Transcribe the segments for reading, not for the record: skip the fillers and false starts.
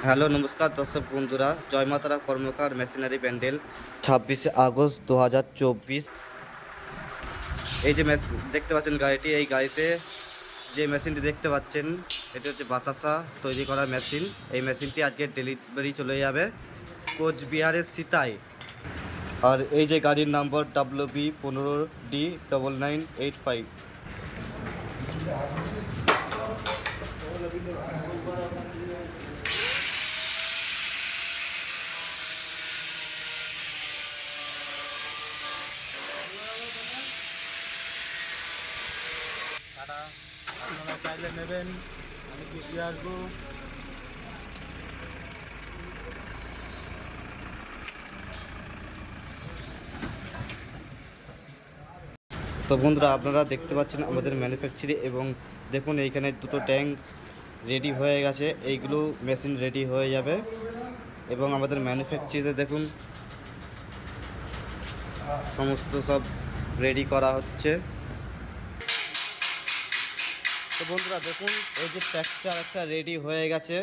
Hello নমস্কার দর্শক বন্ধুরা, জয় মাতারা কর্মকার মেশিনারি প্যান্ডেল 26 আগস্ট 2024। এই যে দেখতে পাচ্ছেন গাড়িটি, এই গাড়িতে যে মেশিনটি দেখতে পাচ্ছেন এটি হচ্ছে বাতাসা তৈরি করা মেশিন। এই মেশিনটি আজকে ডেলিভারি চলে যাবে কোচবিহারের সিতাই। আর এই যে গাড়ির নাম্বার WB15D9985। তারা আপনারা চাইলে নেবেন, আমি কি দিয়ে আসবো। তো বন্ধুরা, আপনারা দেখতে পাচ্ছেন আমাদের ম্যানুফ্যাকচারিং, এবং দেখুন এইখানে দুটো ট্যাঙ্ক রেডি হয়ে গেছে। এইগুলো মেশিন রেডি হয়ে যাবে এবং আমাদের ম্যানুফ্যাকচারিংয়ে দেখুন সমস্ত সব রেডি করা হচ্ছে। তো বন্ধুরা দেখুন, এই যে ট্যাঙ্কটা একটা রেডি হয়ে গেছে।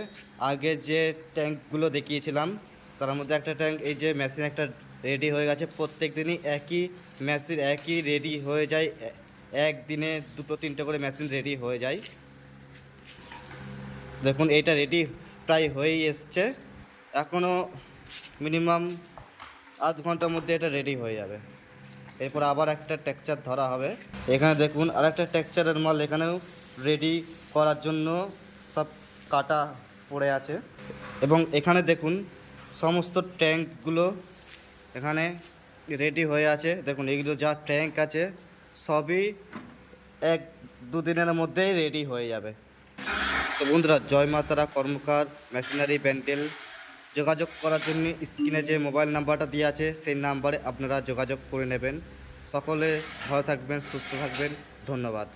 আগে যে ট্যাঙ্কগুলো দেখিয়েছিলাম তার মধ্যে একটা ট্যাঙ্ক, এই যে মেশিন একটা রেডি হয়ে গেছে। প্রত্যেক দিনই একই মেশিন একই রেডি হয়ে যায়, একদিনে দুটো তিনটে করে মেশিন রেডি হয়ে যায়। দেখুন এইটা রেডি প্রায় হয়েই এসছে, এখনও মিনিমাম আধ ঘন্টার মধ্যে এটা রেডি হয়ে যাবে। এরপর আবার একটা টেক্সচার ধরা হবে। এখানে দেখুন আরেকটা টেক্সচারের মাল এখানেও রেডি করার জন্য সব কাটা পড়ে আছে। এবং এখানে দেখুন সমস্ত ট্যাঙ্কগুলো এখানে রেডি হয়ে আছে। দেখুন এইগুলো যা ট্যাঙ্ক আছে সবই এক দুদিনের মধ্যেই রেডি হয়ে যাবে। তো বন্ধুরা, জয় মাতারা কর্মকার মেশিনারি প্যান্ডেল। যোগাযোগ করার জন্য স্ক্রিনে যে মোবাইল নাম্বারটা দেওয়া আছে সেই নাম্বারে আপনারা যোগাযোগ করে নেবেন। সকলে ভালো থাকবেন, সুস্থ থাকবেন। ধন্যবাদ।